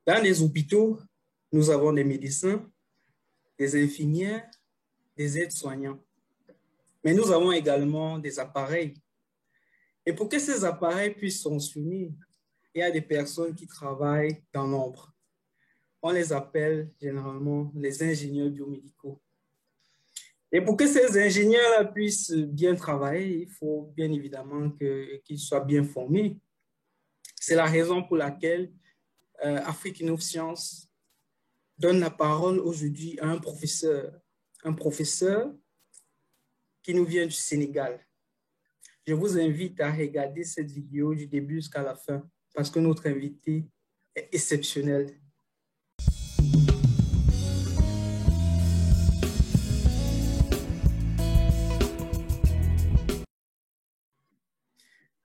Dans les hôpitaux, nous avons des médecins, des infirmières, des aides-soignants. Mais nous avons également des appareils. Et pour que ces appareils puissent fonctionner, il y a des personnes qui travaillent dans l'ombre. On les appelle généralement les ingénieurs biomédicaux. Et pour que ces ingénieurs-là puissent bien travailler, il faut bien évidemment qu'ils soient bien formés. C'est la raison pour laquelle Afrique Innov'Science donne la parole aujourd'hui à un professeur qui nous vient du Sénégal. Je vous invite à regarder cette vidéo du début jusqu'à la fin parce que notre invité est exceptionnel.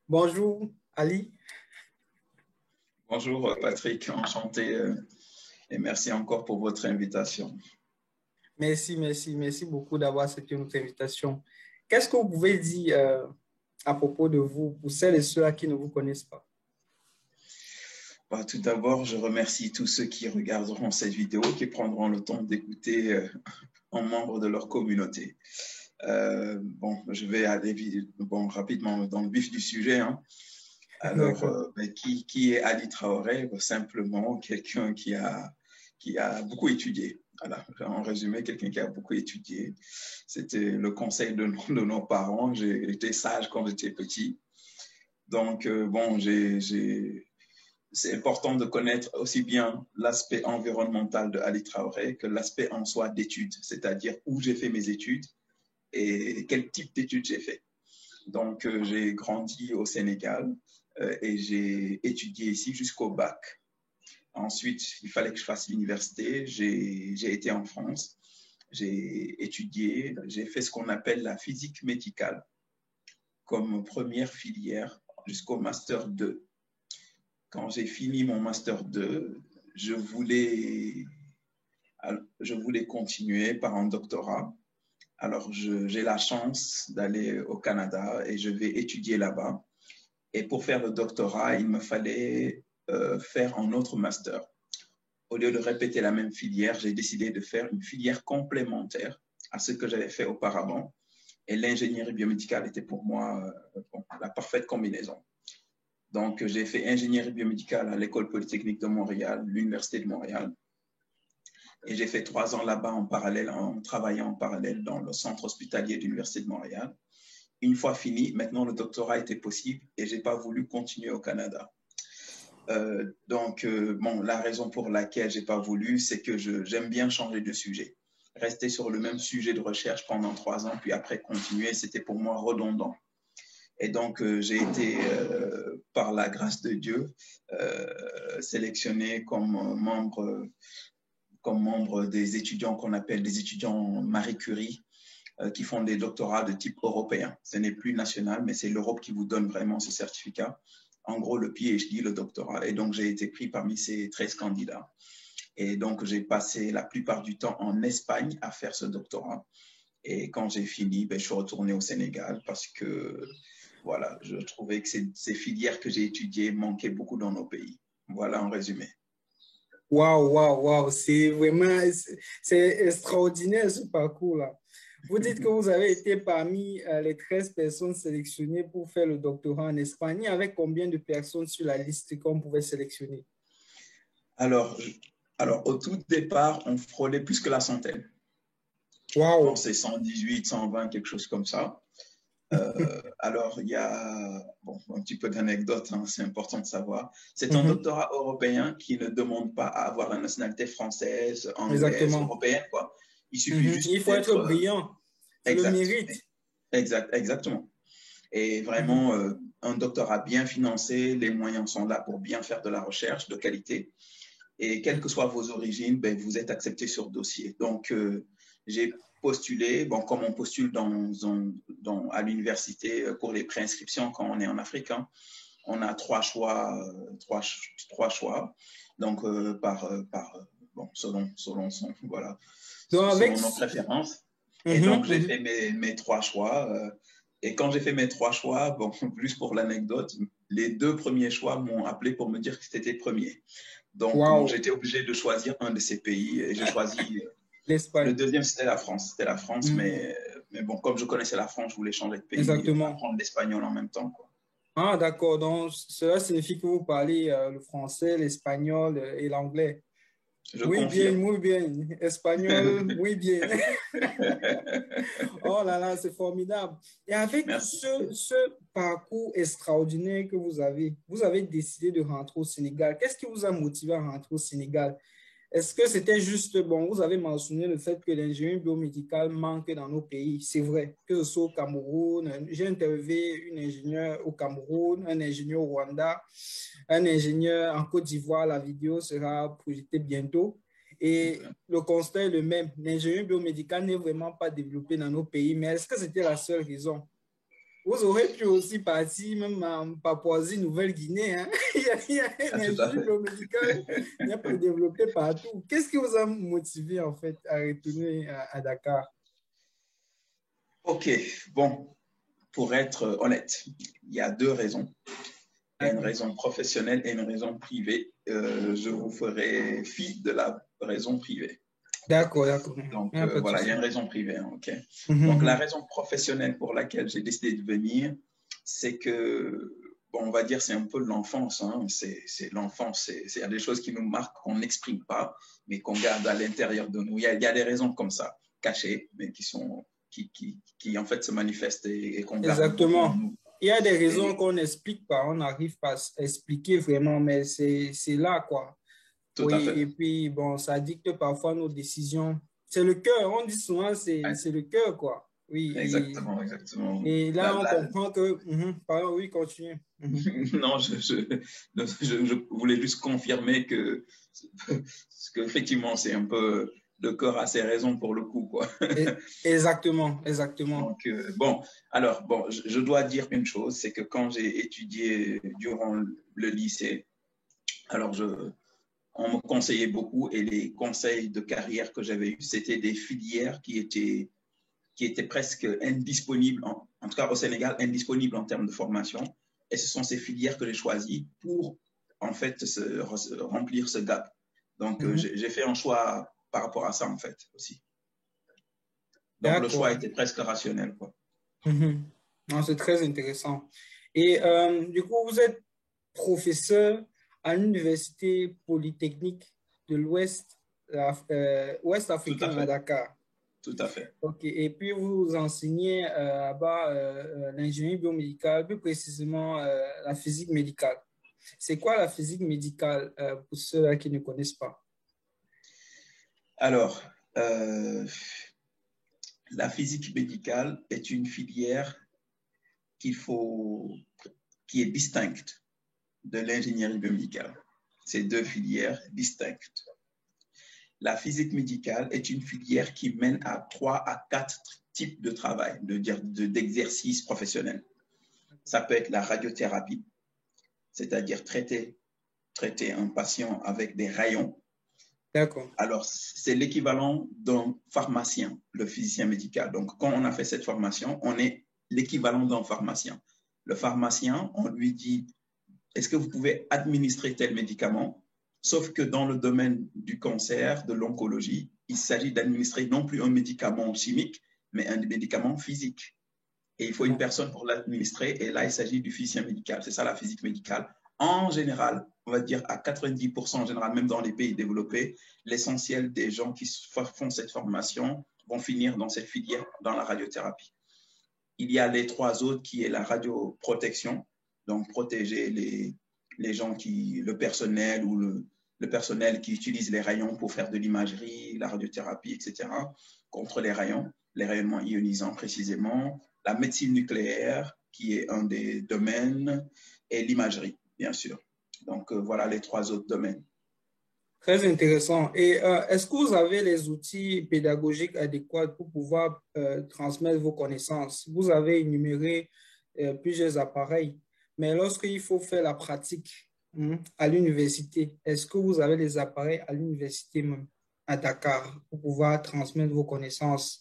Bonjour, Ali. Bonjour Patrick, enchanté et merci encore pour votre invitation. Merci beaucoup d'avoir accepté notre invitation. Qu'est-ce que vous pouvez dire à propos de vous pour celles et ceux qui ne vous connaissent pas? Tout d'abord, je remercie tous ceux qui regarderont cette vidéo, qui prendront le temps d'écouter en membre de leur communauté. Je vais aller rapidement dans le vif du sujet. Alors, qui est Ali Traoré? Simplement quelqu'un qui a beaucoup étudié. Voilà, en résumé, quelqu'un qui a beaucoup étudié. C'était le conseil de nos parents. J'ai été sage quand j'étais petit. Donc, c'est important de connaître aussi bien l'aspect environnemental de Ali Traoré que l'aspect en soi d'études, c'est-à-dire où j'ai fait mes études et quel type d'études j'ai fait. Donc, j'ai grandi au Sénégal et j'ai étudié ici jusqu'au bac. Ensuite, il fallait que je fasse l'université. J'ai été en France. J'ai étudié, j'ai fait ce qu'on appelle la physique médicale comme première filière jusqu'au master 2. Quand j'ai fini mon master 2, je voulais continuer par un doctorat. Alors, j'ai la chance d'aller au Canada et je vais étudier là-bas. Et pour faire le doctorat, il me fallait faire un autre master. Au lieu de répéter la même filière, j'ai décidé de faire une filière complémentaire à ce que j'avais fait auparavant. Et l'ingénierie biomédicale était pour moi la parfaite combinaison. Donc, j'ai fait ingénierie biomédicale à l'École polytechnique de Montréal, l'Université de Montréal. Et j'ai fait 3 ans là-bas en parallèle, en travaillant en parallèle dans le centre hospitalier de l'Université de Montréal. Une fois fini, maintenant le doctorat était possible et je n'ai pas voulu continuer au Canada. La raison pour laquelle je n'ai pas voulu, c'est que j'aime bien changer de sujet. Rester sur le même sujet de recherche pendant 3 ans, puis après continuer, c'était pour moi redondant. Et donc, j'ai été, par la grâce de Dieu, sélectionné comme membre des étudiants qu'on appelle des étudiants Marie Curie, qui font des doctorats de type européen. Ce n'est plus national, mais c'est l'Europe qui vous donne vraiment ce certificat. En gros, le PhD, le doctorat. Et donc, j'ai été pris parmi ces 13 candidats. Et donc, j'ai passé la plupart du temps en Espagne à faire ce doctorat. Et quand j'ai fini, je suis retourné au Sénégal parce que, voilà, je trouvais que ces filières que j'ai étudiées manquaient beaucoup dans nos pays. Voilà en résumé. Waouh, c'est vraiment, c'est extraordinaire ce parcours-là. Vous dites que vous avez été parmi les 13 personnes sélectionnées pour faire le doctorat en Espagne. Avec combien de personnes sur la liste qu'on pouvait sélectionner? Alors, au tout départ, on frôlait plus que la centaine. Je Waouh! pense que c'est 118, 120, quelque chose comme ça. Alors, il y a un petit peu d'anecdote, c'est important de savoir. C'est un doctorat européen qui ne demande pas à avoir la nationalité française, anglaise, Exactement. européenne, quoi. Il suffit juste Il faut être d'être brillant. C'est le exact, mérite. exactement. Et vraiment, un doctorat bien financé, les moyens sont là pour bien faire de la recherche de qualité. Et quelles que soient vos origines, vous êtes accepté sur dossier. Donc, j'ai postulé, comme on postule à l'université pour les préinscriptions quand on est en Afrique, on a 3 choix, donc selon nos préférences. Et donc, j'ai fait mes 3 choix. Et quand j'ai fait mes 3 choix, juste pour l'anecdote, les 2 premiers choix m'ont appelé pour me dire que c'était premier. Donc, bon, Wow, j'étais obligé de choisir un de ces pays et j'ai choisi le l'Espagne. deuxième, c'était la France. C'était la France, Mhm. mais bon, comme je connaissais la France, je voulais changer de pays et Exactement. apprendre l'espagnol en même temps, quoi. Ah, d'accord. Donc, cela signifie que vous parlez le français, l'espagnol et l'anglais. Je confirme. Muy bien. Espagnol, muy bien. Oh là là, c'est formidable. Et avec Merci. ce parcours extraordinaire que vous avez décidé de rentrer au Sénégal. Qu'est-ce qui vous a motivé à rentrer au Sénégal? Est-ce que c'était juste, bon, vous avez mentionné le fait que l'ingénierie biomédicale manque dans nos pays, c'est vrai, que ce soit au Cameroun, j'ai interviewé une ingénieure au Cameroun, un ingénieur au Rwanda, un ingénieur en Côte d'Ivoire, la vidéo sera projetée bientôt. Et Super. le constat est le même, l'ingénierie biomédicale n'est vraiment pas développée dans nos pays, mais est-ce que c'était la seule raison? Vous aurez pu aussi partir même en Papouasie-Nouvelle-Guinée. Hein? Il y a une Ah, tout à ingénierie fait. biomédicale n'est pas développée partout. Qu'est-ce qui vous a motivé en fait à retourner à Dakar? OK, bon, pour être honnête, il y a deux raisons. Il y a une D'accord, raison professionnelle et une raison privée. Je vous ferai fi de la raison privée. d'accord. Il Donc, n'y a pas de voilà, il y a souci. une raison privée. Hein, OK. Donc, la Mhm. raison professionnelle pour laquelle j'ai décidé de venir, c'est que, bon, on va dire, c'est un peu l'enfance. Hein, c'est l'enfance. Il y a des choses qui nous marquent, qu'on n'exprime pas, mais qu'on garde à l'intérieur de nous. Il y a des raisons comme ça, cachées, mais qui en fait se manifestent et qu'on garde beaucoup en Exactement. nous. Il y a des raisons Et qu'on n'explique pas, on n'arrive pas à expliquer vraiment, mais c'est là, quoi. tout à Oui, fait. et puis, bon, ça dicte parfois nos décisions. C'est le cœur, on dit souvent, c'est le cœur, quoi. Oui, Exactement, exactement. et La, là, on la, comprend que... pardon, oui, continue. Mhm. non, je voulais juste confirmer que effectivement, c'est un peu le corps a ses raisons pour le coup, quoi. Exactement. Donc, bon, alors, bon, je dois dire une chose, c'est que quand j'ai étudié durant le lycée, alors on me conseillait beaucoup et les conseils de carrière que j'avais eus, c'était des filières qui étaient presque indisponibles, en tout cas au Sénégal, indisponibles en termes de formation. Et ce sont ces filières que j'ai choisies pour, en fait, remplir ce gap. Donc, Mhm. j'ai fait un choix par rapport à ça, en fait, aussi. Donc, le choix D'accord. était presque rationnel, quoi. Mhm. Non, c'est très intéressant. Et du coup, vous êtes professeur à l'Université polytechnique de l'Ouest Ouest Tout à africain à fait, Dakar. tout à fait. OK. Et puis, vous enseignez là-bas l'ingénierie biomédicale, plus précisément la physique médicale. C'est quoi la physique médicale pour ceux qui ne connaissent pas? Alors, euh, la physique médicale est une filière qu'il faut, qui est distincte de l'ingénierie biomédicale. C'est deux filières distinctes. La physique médicale est une filière qui mène à 3 à 4 types de travail, d'exercices professionnels. Ça peut être la radiothérapie, c'est-à-dire traiter un patient avec des rayons. D'accord. Alors, c'est l'équivalent d'un pharmacien, le physicien médical. Donc, quand on a fait cette formation, on est l'équivalent d'un pharmacien. Le pharmacien, on lui dit, est-ce que vous pouvez administrer tel médicament? Sauf que dans le domaine du cancer, de l'oncologie, il s'agit d'administrer non plus un médicament chimique, mais un médicament physique. Et il faut une Bon. personne pour l'administrer. Et là, il s'agit du physicien médical. C'est ça la physique médicale. En général, on va dire à 90% en général, même dans les pays développés, l'essentiel des gens qui font cette formation vont finir dans cette filière, dans la radiothérapie. Il y a les trois autres qui est la radioprotection, donc protéger les gens le personnel ou le personnel qui utilise les rayons pour faire de l'imagerie, la radiothérapie, etc., contre les rayons, les rayonnements ionisants précisément, la médecine nucléaire, qui est un des domaines, et l'imagerie, bien sûr. Donc, voilà les trois autres domaines. Très intéressant. Et est-ce que vous avez les outils pédagogiques adéquats pour pouvoir transmettre vos connaissances? Vous avez énuméré plusieurs appareils, mais lorsqu'il faut faire la pratique à l'université, est-ce que vous avez les appareils à l'université même, à Dakar, pour pouvoir transmettre vos connaissances?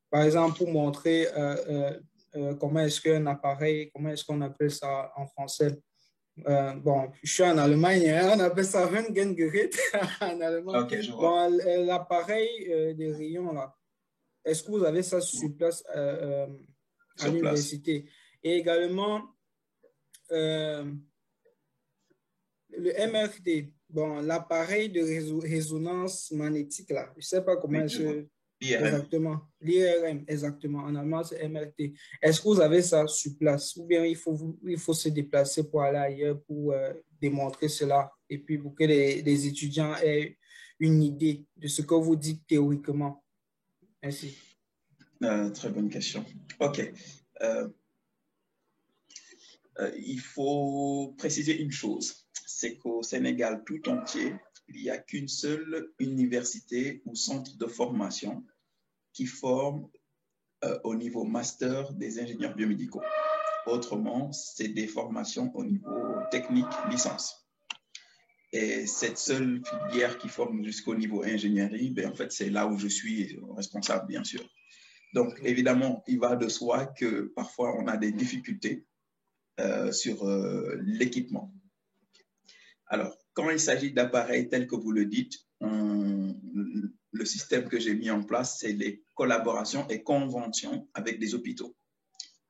Par exemple, pour montrer comment est-ce qu'un appareil, comment est-ce qu'on appelle ça en français? Bon, je suis en Allemagne, hein, on appelle ça Röntgengerät en allemand. Ok, je vois. Bon, l'appareil des rayons, là, est-ce que vous avez ça sur place à Sur place. l'université? Et également, euh, le MRT, bon, l'appareil de résonance magnétique, là, je ne sais pas comment Oui, je vois. IRM. exactement, l'IRM, exactement, en allemand, c'est MRT. Est-ce que vous avez ça sur place ou bien il faut se déplacer pour aller ailleurs pour démontrer cela et puis pour que les étudiants aient une idée de ce que vous dites théoriquement? Merci. Très bonne question. OK. Euh, il faut préciser une chose, c'est qu'au Sénégal tout entier, il n'y a qu'une seule université ou centre de formation qui forme au niveau master des ingénieurs biomédicaux. Autrement, c'est des formations au niveau technique, licence. Et cette seule filière qui forme jusqu'au niveau ingénierie, ben, en fait, c'est là où je suis responsable, bien sûr. Donc, évidemment, il va de soi que parfois, on a des difficultés sur l'équipement. Alors, quand il s'agit d'appareils tels que vous le dites, le système que j'ai mis en place, c'est les collaborations et conventions avec des hôpitaux.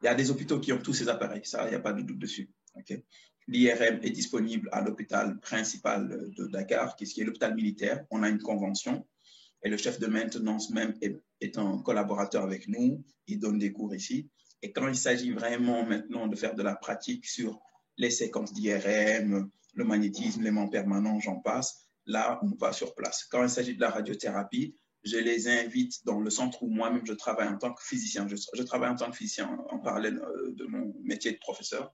Il y a des hôpitaux qui ont tous ces appareils, ça, il n'y a pas de doute dessus. Okay? L'IRM est disponible à l'hôpital principal de Dakar, qui est l'hôpital militaire. On a une convention et le chef de maintenance même est un collaborateur avec nous. Il donne des cours ici. Et quand il s'agit vraiment maintenant de faire de la pratique sur les séquences d'IRM, le magnétisme, l'aimant permanent, j'en passe, là, on va sur place. Quand il s'agit de la radiothérapie, je les invite dans le centre où moi-même je travaille en tant que physicien. Je travaille en tant que physicien en parallèle de mon métier de professeur.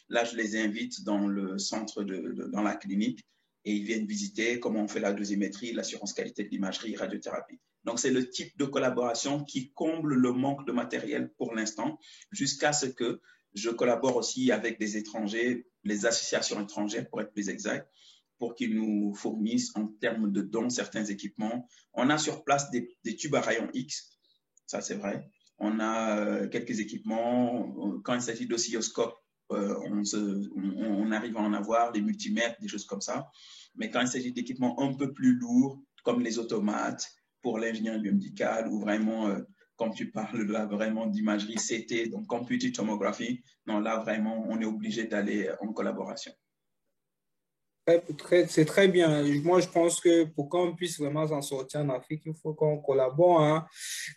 Là, je les invite dans le centre, dans la clinique, et ils viennent visiter comment on fait la dosimétrie, l'assurance qualité de l'imagerie, radiothérapie. Donc, c'est le type de collaboration qui comble le manque de matériel pour l'instant, jusqu'à ce que je collabore aussi avec des étrangers, les associations étrangères pour être plus exact, pour qu'ils nous fournissent en termes de dons certains équipements. On a sur place des tubes à rayons X, ça c'est vrai. On a quelques équipements. Quand il s'agit d'oscilloscopes, on arrive à en avoir, des multimètres, des choses comme ça. Mais quand il s'agit d'équipements un peu plus lourds, comme les automates pour l'ingénierie biomédicale, ou vraiment, comme tu parles là, vraiment d'imagerie CT, donc computed tomography, non, là vraiment, on est obligé d'aller en collaboration. C'est très bien. Moi, je pense que pour qu'on puisse vraiment s'en sortir en Afrique, il faut qu'on collabore, hein,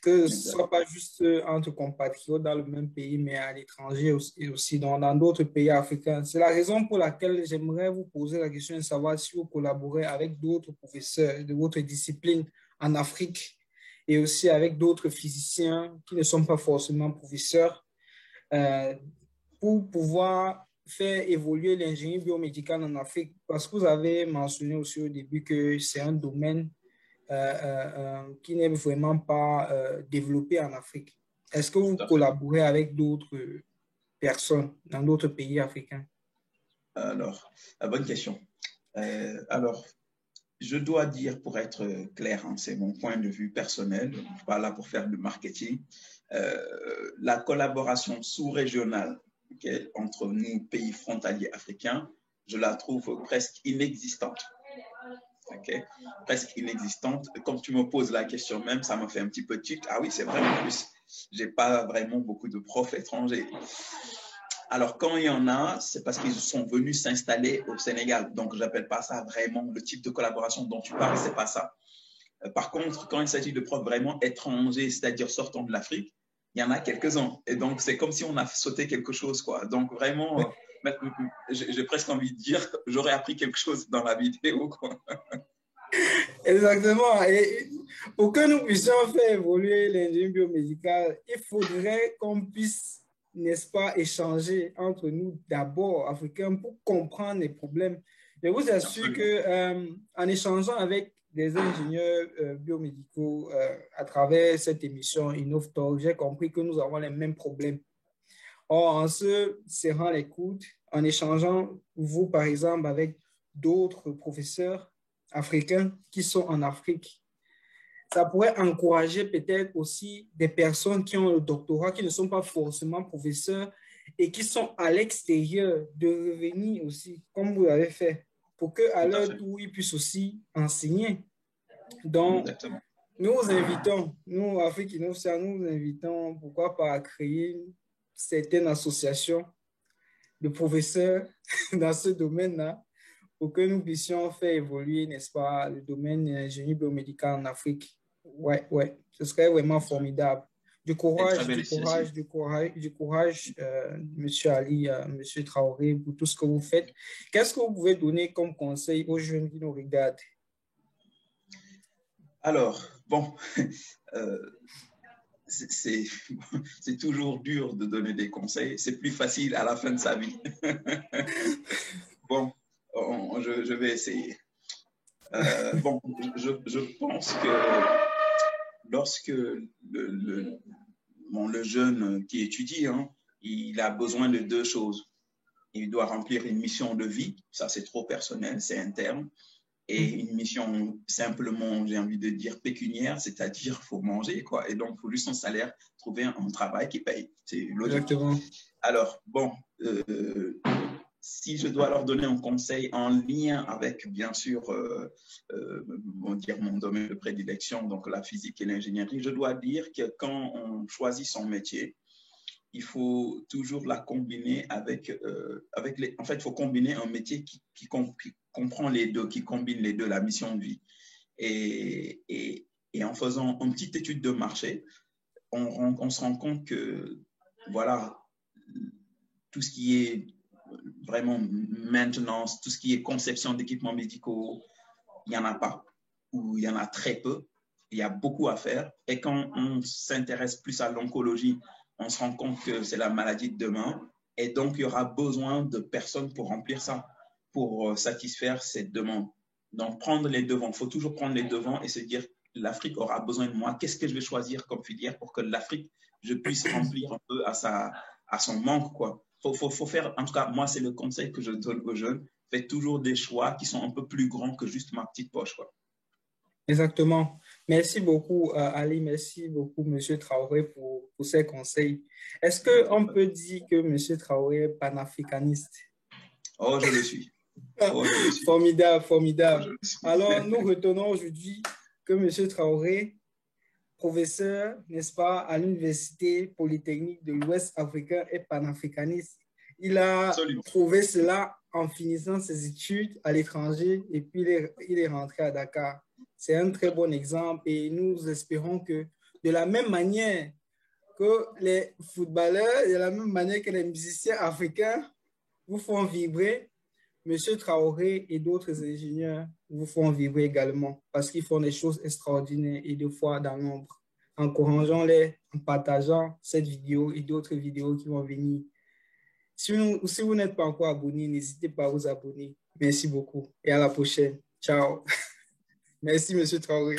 que ce ne Exact. soit pas juste entre compatriotes dans le même pays, mais à l'étranger aussi dans d'autres pays africains. C'est la raison pour laquelle j'aimerais vous poser la question de savoir si vous collaborez avec d'autres professeurs de votre discipline en Afrique et aussi avec d'autres physiciens qui ne sont pas forcément professeurs euh, pour pouvoir faire évoluer l'ingénierie biomédicale en Afrique? Parce que vous avez mentionné aussi au début que c'est un domaine qui n'est vraiment pas développé en Afrique. Est-ce que vous Tout à fait. collaborez avec d'autres personnes dans d'autres pays africains? Alors, bonne question. Alors, je dois dire, pour être clair, hein, c'est mon point de vue personnel, je ne suis pas là pour faire du marketing, la collaboration sous-régionale, okay, entre nous, pays frontaliers africains, je la trouve presque inexistante. Okay? Presque inexistante. Comme tu me poses la question même, ça me fait un petit peu tic. Ah oui, c'est vrai, en plus, je n'ai pas vraiment beaucoup de profs étrangers. Alors, quand il y en a, c'est parce qu'ils sont venus s'installer au Sénégal. Donc, je n'appelle pas ça vraiment le type de collaboration dont tu parles, ce n'est pas ça. Par contre, quand il s'agit de profs vraiment étrangers, c'est-à-dire sortant de l'Afrique, il y en a quelques-uns. Et donc, c'est comme si on a sauté quelque chose, quoi. Donc, vraiment, j'ai presque envie de dire, j'aurais appris quelque chose dans la vidéo, quoi. Exactement. Et pour que nous puissions faire évoluer l'ingénierie biomédicale, il faudrait qu'on puisse, n'est-ce pas, échanger entre nous d'abord, Africains, pour comprendre les problèmes. Je vous assure que Absolument. en échangeant avec des ingénieurs biomédicaux à travers cette émission InnovTalk, j'ai compris que nous avons les mêmes problèmes. Or, en se serrant les coudes, en échangeant, vous, par exemple, avec d'autres professeurs africains qui sont en Afrique, ça pourrait encourager peut-être aussi des personnes qui ont le doctorat, qui ne sont pas forcément professeurs, et qui sont à l'extérieur de revenir aussi, comme vous l'avez fait, pour qu'à Tout à leur fait. tour, ils puissent aussi enseigner. Donc, Exactement. nous invitons, nous, Afrique Innovation, nous invitons, pourquoi pas, à créer certaines associations de professeurs dans ce domaine-là pour que nous puissions faire évoluer, n'est-ce pas, le domaine de l'ingénierie biomédicale en Afrique. Ouais, ouais, ce serait vraiment formidable. Du C'est une très courage, belle du initiative. courage, du courage, du courage, Monsieur Ali, Monsieur Traoré, pour tout ce que vous faites. Qu'est-ce que vous pouvez donner comme conseil aux jeunes qui nous regardent? Alors, bon, euh, c'est c'est toujours dur de donner des conseils. C'est plus facile à la fin de sa vie. Bon, je vais essayer. Bon, je pense que lorsque le jeune qui étudie, hein, il a besoin de deux choses. Il doit remplir une mission de vie, ça c'est trop personnel, c'est interne, et une mission simplement, j'ai envie de dire, pécuniaire, c'est-à-dire qu'il faut manger, quoi. Et donc, il faut juste son salaire, trouver un travail qui paye. C'est logique. Exactement. Alors, bon, si je dois leur donner un conseil en lien avec, bien sûr, mon domaine de prédilection, donc la physique et l'ingénierie, je dois dire que quand on choisit son métier, il faut toujours la combiner avec les... En fait, il faut combiner un métier qui comprend les deux, qui combine les deux, la mission de vie. Et en faisant une petite étude de marché, on se rend compte que, voilà, tout ce qui est vraiment maintenance, tout ce qui est conception d'équipements médicaux, il n'y en a pas, ou il y en a très peu. Il y a beaucoup à faire. Et quand on s'intéresse plus à l'oncologie, on se rend compte que c'est la maladie de demain. Et donc, il y aura besoin de personnes pour remplir ça, pour satisfaire cette demande. Donc, prendre les devants. Il faut toujours prendre les devants et se dire, l'Afrique aura besoin de moi. Qu'est-ce que je vais choisir comme filière pour que l'Afrique, je puisse remplir un peu à son manque, quoi. Faut faire, en tout cas, moi, c'est le conseil que je donne aux jeunes. Faites toujours des choix qui sont un peu plus grands que juste ma petite poche, quoi. Exactement. Merci beaucoup, Ali. Merci beaucoup, Monsieur Traoré, pour ces conseils. Est-ce qu'on peut dire que Monsieur Traoré est panafricaniste? Oh, je le suis. Oh, je le suis. Formidable, Oh, je formidable. le suis. Alors, nous retenons aujourd'hui que Monsieur Traoré, professeur, n'est-ce pas, à l'Université Polytechnique de l'Ouest africain, est panafricaniste. Il a Absolument. prouvé cela en finissant ses études à l'étranger et puis il est rentré à Dakar. C'est un très bon exemple et nous espérons que de la même manière que les footballeurs, de la même manière que les musiciens africains vous font vibrer, Monsieur Traoré et d'autres ingénieurs vous font vibrer également parce qu'ils font des choses extraordinaires et des fois dans l'ombre. Encourageons-les en partageant cette vidéo et d'autres vidéos qui vont venir. Si vous n'êtes pas encore abonné, n'hésitez pas à vous abonner. Merci beaucoup et à la prochaine. Ciao. Merci, Monsieur Traoré.